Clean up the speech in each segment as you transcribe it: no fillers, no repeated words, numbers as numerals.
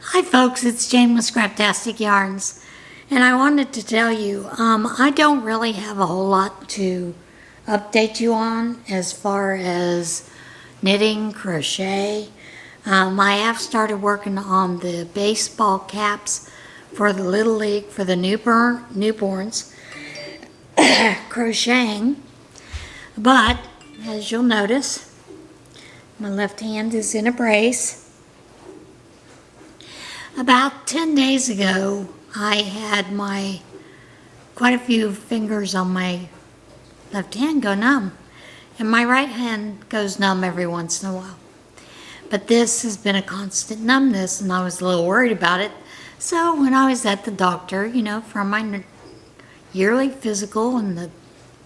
Hi folks, it's Jane with Scraptastic Yarns, and I wanted to tell you, I don't really have a whole lot to update you on as far as knitting, crochet. I have started working on the baseball caps for the Little League for the newborns, crocheting, but as you'll notice, my left hand is in a brace. About 10 days ago, I had quite a few fingers on my left hand go numb, and my right hand goes numb every once in a while. But this has been a constant numbness, and I was a little worried about it. So when I was at the doctor, for my yearly physical and the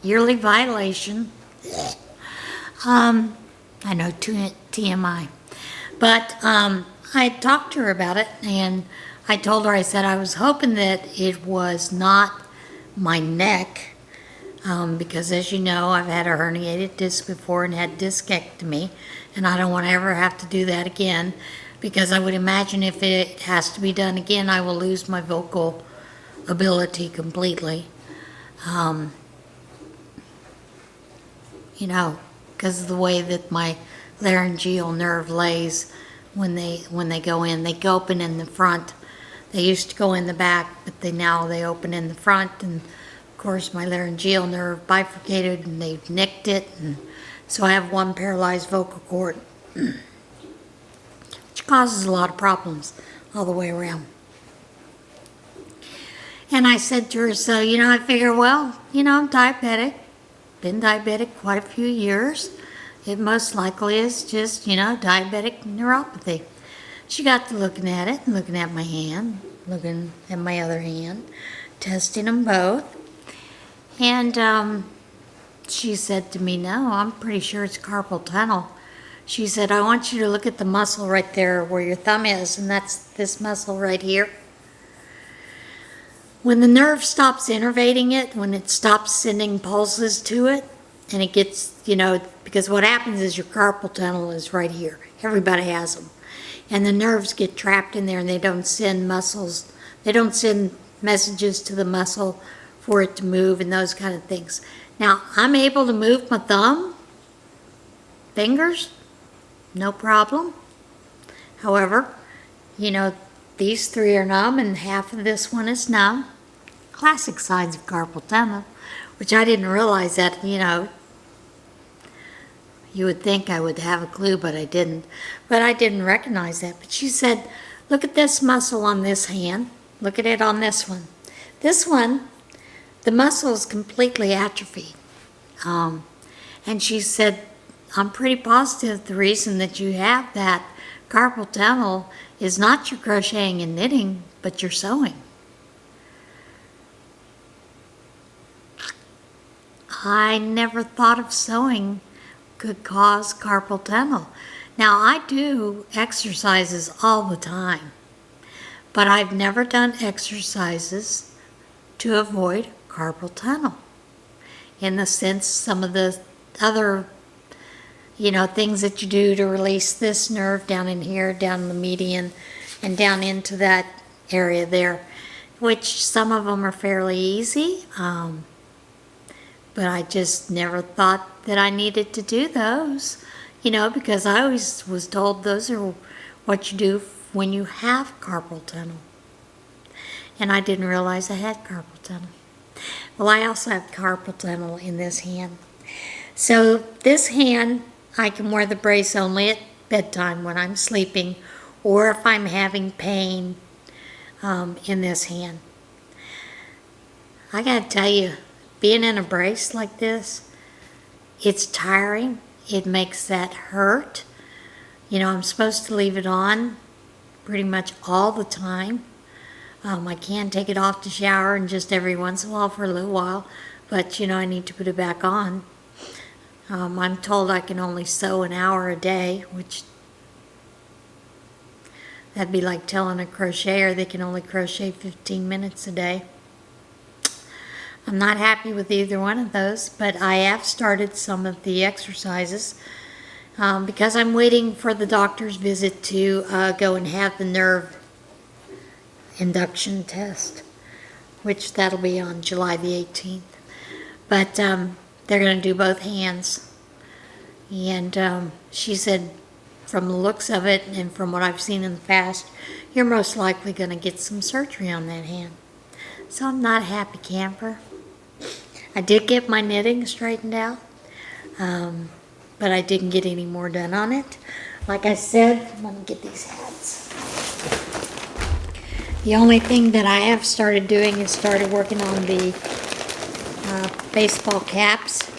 yearly violation, I know TMI, but I talked to her about it, and I told her, I said I was hoping that it was not my neck, because as you know, I've had a herniated disc before and had discectomy, and I don't want to ever have to do that again, because I would imagine if it has to be done again, I will lose my vocal ability completely. Because of the way that my laryngeal nerve lays. When they go in, they open in the front. They used to go in the back, but now they open in the front, and of course my laryngeal nerve bifurcated and they've nicked it, and so I have one paralyzed vocal cord, which causes a lot of problems all the way around. And I said to her, so I figure, well, I'm diabetic, been diabetic quite a few years. It most likely is just, diabetic neuropathy. She got to looking at it, looking at my hand, looking at my other hand, testing them both. And she said to me, no, I'm pretty sure it's carpal tunnel. She said, I want you to look at the muscle right there where your thumb is, and that's this muscle right here. When the nerve stops innervating it, when it stops sending pulses to it, and it gets, because what happens is your carpal tunnel is right here. Everybody has them. And the nerves get trapped in there, and they don't send messages to the muscle for it to move and those kind of things. Now, I'm able to move my thumb, fingers, no problem. However, these three are numb, and half of this one is numb. Classic signs of carpal tunnel, which I didn't realize that, you would think I would have a clue, but I didn't. But I didn't recognize that. But she said, look at this muscle on this hand. Look at it on this one. This one, the muscle is completely atrophied. And she said, I'm pretty positive the reason that you have that carpal tunnel is not your crocheting and knitting, but your sewing. I never thought of sewing could cause carpal tunnel. Now, I do exercises all the time, but I've never done exercises to avoid carpal tunnel. In the sense, some of the other, things that you do to release this nerve down in here, down in the median, and down into that area there, which some of them are fairly easy, but I just never thought that I needed to do those, because I always was told those are what you do when you have carpal tunnel. And I didn't realize I had carpal tunnel. Well, I also have carpal tunnel in this hand. So this hand, I can wear the brace only at bedtime when I'm sleeping, or if I'm having pain in this hand. I gotta tell you, being in a brace like this, it's tiring. It makes that hurt. I'm supposed to leave it on pretty much all the time. I can take it off to shower and just every once in a while for a little while, but I need to put it back on. I'm told I can only sew an hour a day, which that'd be like telling a crocheter they can only crochet 15 minutes a day. I'm not happy with either one of those, but I have started some of the exercises because I'm waiting for the doctor's visit to go and have the nerve induction test, which that'll be on July the 18th. But they're going to do both hands. And she said, from the looks of it and from what I've seen in the past, you're most likely going to get some surgery on that hand. So I'm not a happy camper. I did get my knitting straightened out, but I didn't get any more done on it. Like I said, I'm going to get these hats. The only thing that I have started doing is started working on the baseball caps.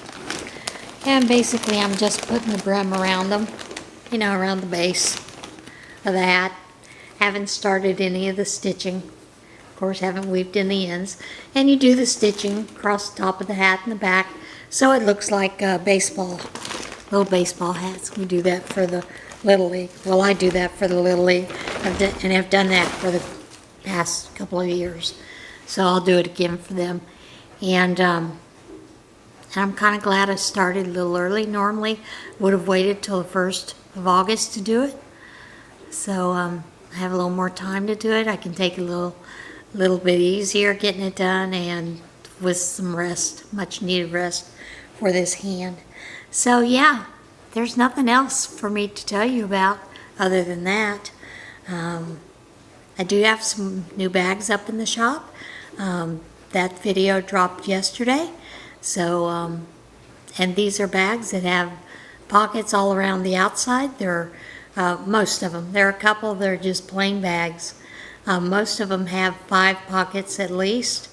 And basically I'm just putting the brim around them, you know, around the base of the hat. Haven't started any of the stitching. Of course, haven't weaved in the ends. And you do the stitching across the top of the hat and the back, so it looks like baseball, little baseball hats. We do that for the Little League. Well, I do that for the Little League, and have done that for the past couple of years. So I'll do it again for them. And I'm kind of glad I started a little early. Normally, would have waited till the 1st of August to do it. So I have a little more time to do it. I can take a little bit easier getting it done, and with some rest, much needed rest for this hand. So yeah, there's nothing else for me to tell you about other than that. I do have some new bags up in the shop. That video dropped yesterday. So, and these are bags that have pockets all around the outside. There are most of them. There are a couple that are just plain bags. Most of them have 5 pockets at least,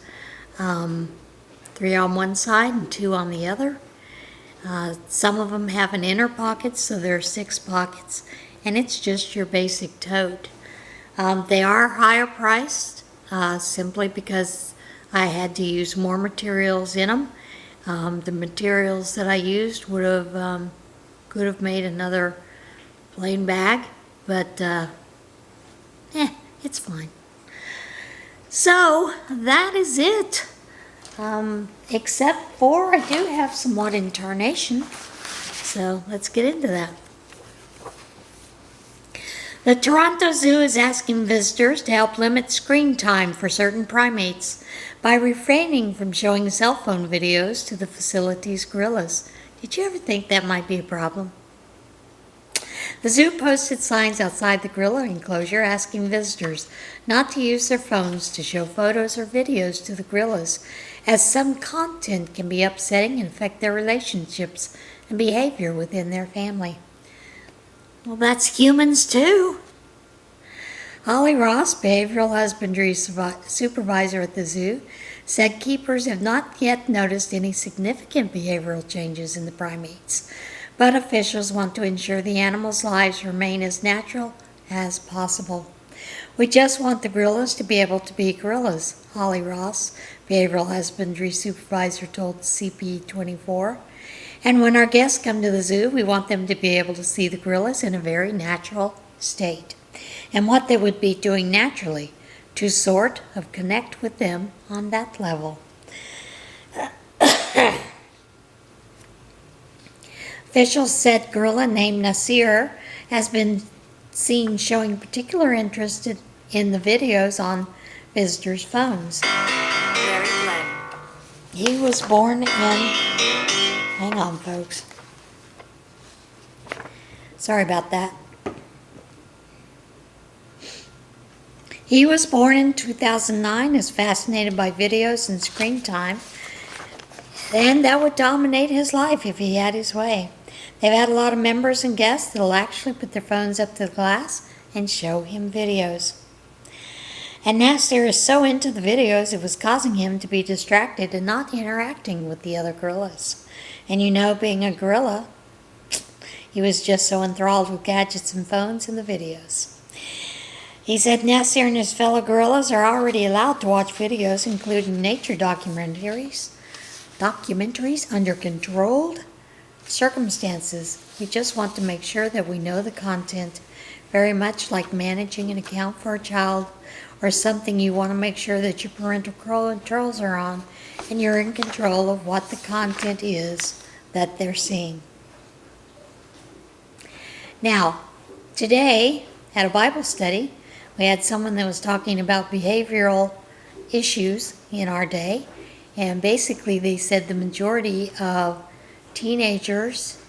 3 on one side and 2 on the other. Some of them have an inner pocket, so there are 6 pockets, and it's just your basic tote. They are higher priced, simply because I had to use more materials in them. The materials that I used could have made another plain bag, but it's fine. So that is it. Except for I do have somewhat in Tarnation. So let's get into that. The Toronto Zoo is asking visitors to help limit screen time for certain primates by refraining from showing cell phone videos to the facility's gorillas. Did you ever think that might be a problem? The zoo posted signs outside the gorilla enclosure asking visitors not to use their phones to show photos or videos to the gorillas, as some content can be upsetting and affect their relationships and behavior within their family. Well, that's humans too. Holly Ross, behavioral husbandry supervisor at the zoo, said keepers have not yet noticed any significant behavioral changes in the primates, but officials want to ensure the animals' lives remain as natural as possible. We just want the gorillas to be able to be gorillas, Holly Ross, behavioral husbandry supervisor, told CP24. And when our guests come to the zoo, we want them to be able to see the gorillas in a very natural state, and what they would be doing naturally to sort of connect with them on that level. Officials said gorilla named Nasir has been seen showing particular interest in the videos on visitors' phones. Very good. He was born in... Hang on, folks. Sorry about that. He was born in 2009, is fascinated by videos and screen time, and that would dominate his life if he had his way. They've had a lot of members and guests that'll actually put their phones up to the glass and show him videos. And Nasir is so into the videos, it was causing him to be distracted and not interacting with the other gorillas. And you know, being a gorilla, he was just so enthralled with gadgets and phones and the videos. He said Nasir and his fellow gorillas are already allowed to watch videos, including nature documentaries under controlled circumstances. We just want to make sure that we know the content, very much like managing an account for a child or something. You want to make sure that your parental controls are on and you're in control of what the content is that they're seeing. Now, today at a Bible study, We had someone that was talking about behavioral issues in our day, and basically they said the majority of teenagers,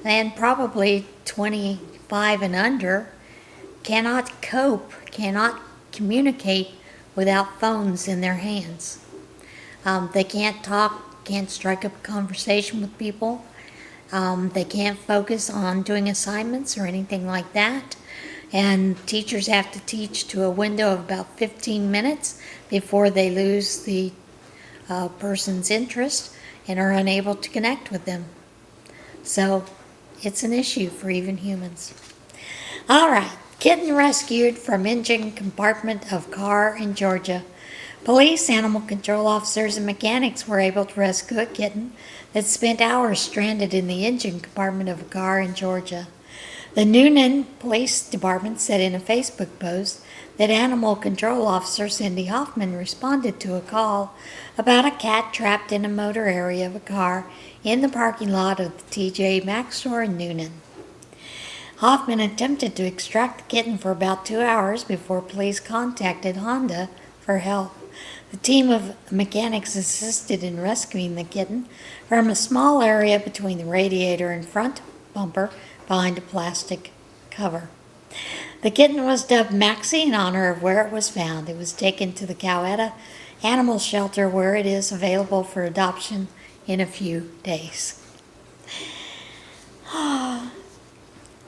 and probably 25 and under, cannot cope, cannot communicate without phones in their hands. They can't talk, can't strike up a conversation with people. They can't focus on doing assignments or anything like that. And teachers have to teach to a window of about 15 minutes before they lose the person's interest and are unable to connect with them. So it's an issue for even humans. All right, kitten rescued from engine compartment of car in Georgia. Police, animal control officers, and mechanics were able to rescue a kitten that spent hours stranded in the engine compartment of a car in Georgia. The Noonan Police Department said in a Facebook post that Animal Control Officer Cindy Hoffman responded to a call about a cat trapped in a motor area of a car in the parking lot of the TJ Maxx store in Noonan. Hoffman attempted to extract the kitten for about 2 hours before police contacted Honda for help. The team of mechanics assisted in rescuing the kitten from a small area between the radiator and front bumper behind a plastic cover. The kitten was dubbed Maxie in honor of where it was found. It was taken to the Coweta Animal Shelter where it is available for adoption in a few days.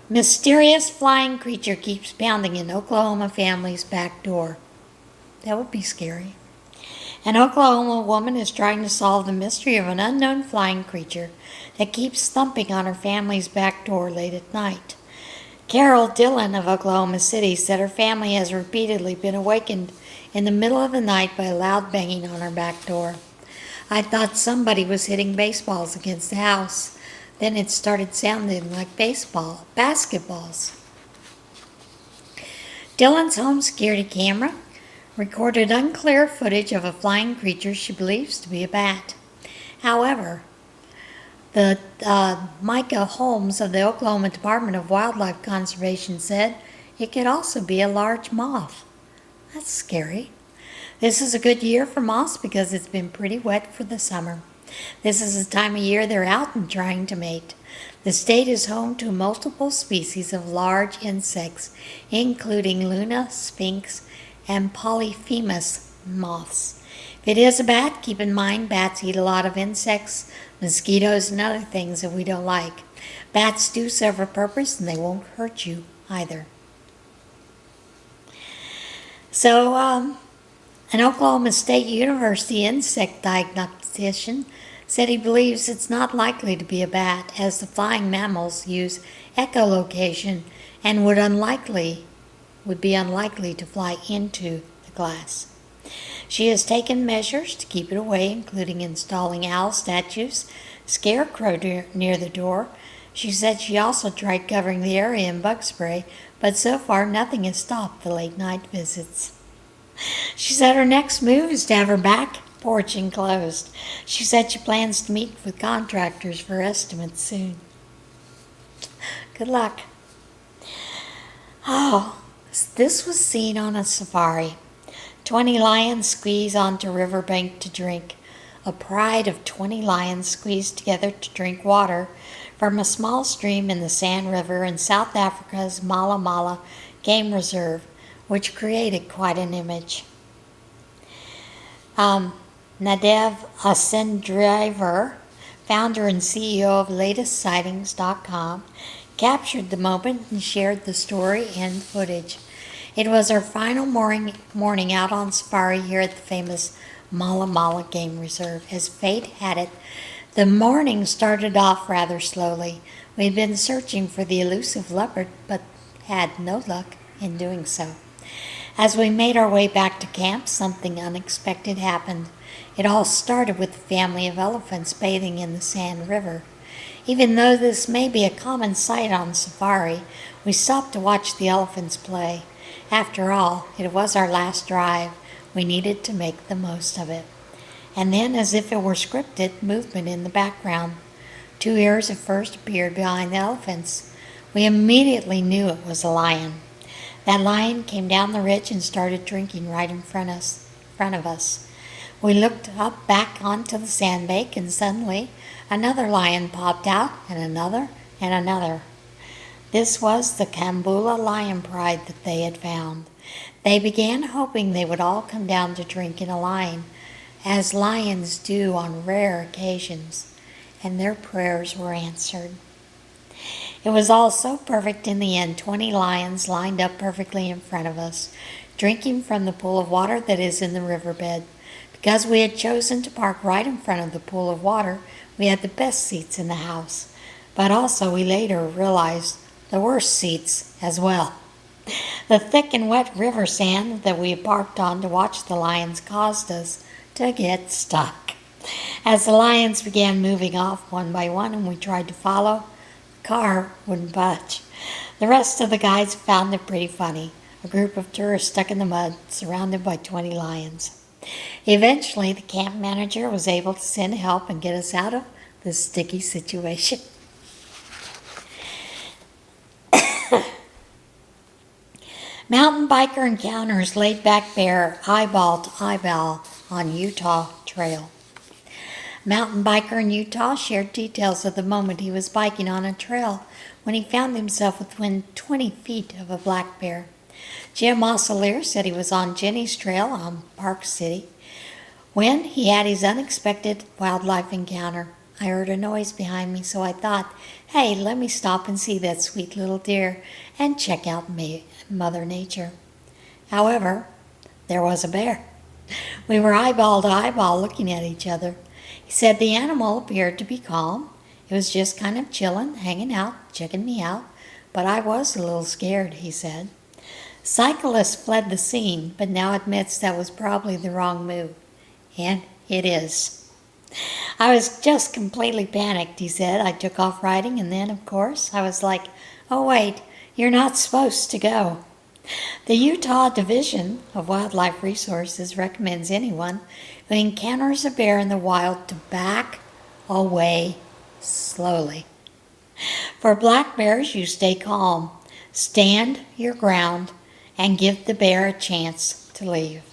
Mysterious flying creature keeps pounding in Oklahoma family's back door. That would be scary. An Oklahoma woman is trying to solve the mystery of an unknown flying creature that keeps thumping on her family's back door late at night. Carol Dillon of Oklahoma City said her family has repeatedly been awakened in the middle of the night by a loud banging on her back door. I thought somebody was hitting baseballs against the house. Then it started sounding like basketballs. Dillon's home security camera recorded unclear footage of a flying creature she believes to be a bat. However, the Micah Holmes of the Oklahoma Department of Wildlife Conservation said it could also be a large moth. That's scary. This is a good year for moths because it's been pretty wet for the summer. This is the time of year they're out and trying to mate. The state is home to multiple species of large insects, including Luna, Sphinx, and Polyphemus moths. If it is a bat, keep in mind bats eat a lot of insects, mosquitoes, and other things that we don't like. Bats do serve a purpose and they won't hurt you either. So, an Oklahoma State University insect diagnostician said he believes it's not likely to be a bat as the flying mammals use echolocation and would be unlikely to fly into the glass. She has taken measures to keep it away, including installing owl statues, scarecrow near the door. She said she also tried covering the area in bug spray, but so far nothing has stopped the late night visits. She said her next move is to have her back porch enclosed. She said she plans to meet with contractors for estimates soon. Good luck. Oh, this was seen on a safari. 20 lions squeeze onto riverbank to drink. A pride of 20 lions squeezed together to drink water from a small stream in the Sand River in South Africa's Mala Mala Game Reserve, which created quite an image. Nadev Asendriver, founder and CEO of LatestSightings.com, captured the moment and shared the story and footage. It was our final morning out on safari here at the famous Mala Mala Game Reserve. As fate had it, the morning started off rather slowly. We'd been searching for the elusive leopard, but had no luck in doing so. As we made our way back to camp, something unexpected happened. It all started with a family of elephants bathing in the Sand River. Even though this may be a common sight on safari, we stopped to watch the elephants play. After all, it was our last drive. We needed to make the most of it. And then, as if it were scripted, movement in the background. 2 ears at first appeared behind the elephants. We immediately knew it was a lion. That lion came down the ridge and started drinking right in front of us. We looked up back onto the sandbank, and suddenly another lion popped out, and another, and another. This was the Kambula lion pride that they had found. They began hoping they would all come down to drink in a line, as lions do on rare occasions, and their prayers were answered. It was all so perfect in the end. 20 lions lined up perfectly in front of us, drinking from the pool of water that is in the riverbed. Because we had chosen to park right in front of the pool of water, we had the best seats in the house. But also we later realized the worst seats as well. The thick and wet river sand that we parked on to watch the lions caused us to get stuck. As the lions began moving off one by one and we tried to follow, the car wouldn't budge. The rest of the guys found it pretty funny. A group of tourists stuck in the mud, surrounded by 20 lions. Eventually, the camp manager was able to send help and get us out of this sticky situation. Mountain biker encounters laid back bear eyeball to eyeball on Utah Trail. Mountain biker in Utah shared details of the moment he was biking on a trail when he found himself within 20 feet of a black bear. Jim Oscilier said he was on Jenny's Trail on Park City when he had his unexpected wildlife encounter. I heard a noise behind me, so I thought, hey, let me stop and see that sweet little deer and check out Mother Nature. However, there was a bear. We were eyeball to eyeball looking at each other. He said the animal appeared to be calm. It was just kind of chilling, hanging out, checking me out, but I was a little scared, he said. Cyclist fled the scene, but now admits that was probably the wrong move. And it is. I was just completely panicked, he said. I took off riding, and then, of course, I was like, oh wait, you're not supposed to go. The Utah Division of Wildlife Resources recommends anyone who encounters a bear in the wild to back away slowly. For black bears, you stay calm, stand your ground, and give the bear a chance to leave.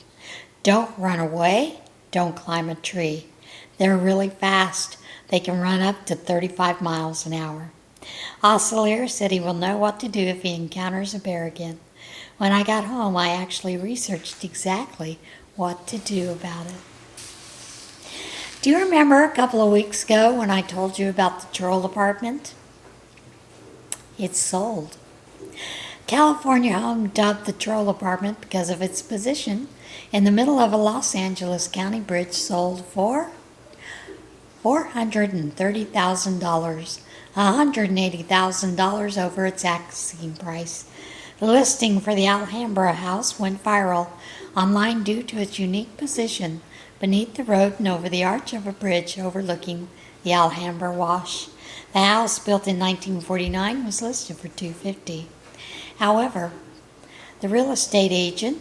Don't run away, don't climb a tree. They're really fast. They can run up to 35 miles an hour. Oscilier said he will know what to do if he encounters a bear again. When I got home, I actually researched exactly what to do about it. Do you remember a couple of weeks ago when I told you about the troll apartment? It's sold. California home dubbed the troll apartment because of its position in the middle of a Los Angeles County bridge sold for $430,000, $180,000 over its asking price. The listing for the Alhambra house went viral online due to its unique position beneath the road and over the arch of a bridge overlooking the Alhambra Wash. The house, built in 1949, was listed for $250,000. However, the real estate agent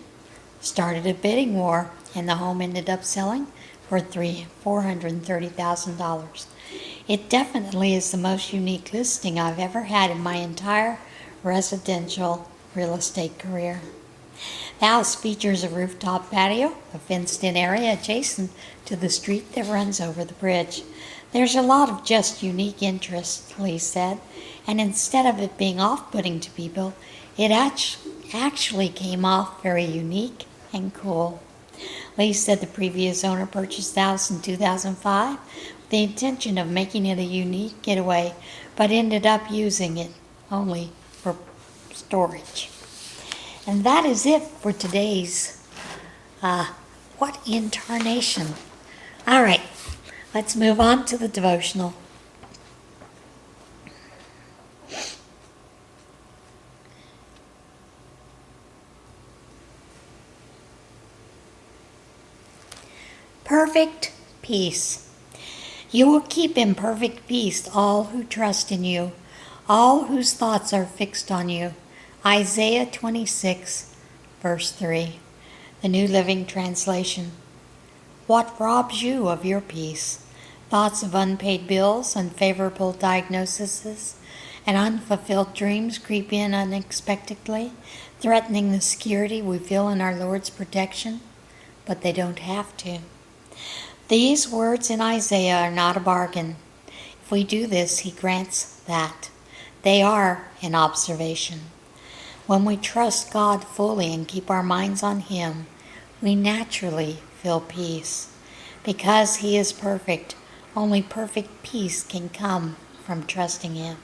started a bidding war, and the home ended up selling for $430,000. It definitely is the most unique listing I've ever had in my entire residential real estate career. The house features a rooftop patio, a fenced-in area adjacent to the street that runs over the bridge. There's a lot of just unique interest, Lee said, and instead of it being off-putting to people, it actually came off very unique and cool. Lee said the previous owner purchased the house in 2005 with the intention of making it a unique getaway, but ended up using it only for storage. And that is it for today's What in Tarnation? All right, let's move on to the devotional. Perfect peace. You will keep in perfect peace all who trust in you, all whose thoughts are fixed on you. Isaiah 26, verse 3, the New Living Translation. What robs you of your peace? Thoughts of unpaid bills, unfavorable diagnoses, and unfulfilled dreams creep in unexpectedly, threatening the security we feel in our Lord's protection, but they don't have to. These words in Isaiah are not a bargain. If we do this, he grants that. They are an observation. When we trust God fully and keep our minds on him, we naturally feel peace. Because he is perfect, only perfect peace can come from trusting him.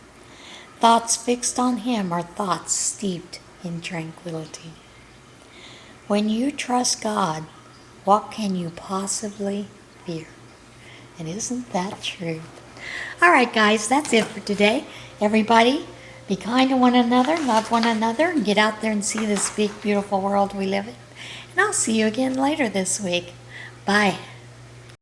Thoughts fixed on him are thoughts steeped in tranquility. When you trust God, what can you possibly fear? And isn't that true? All right, guys, that's it for today. Everybody, be kind to one another, love one another, and get out there and see this big, beautiful world we live in. And I'll see you again later this week. Bye.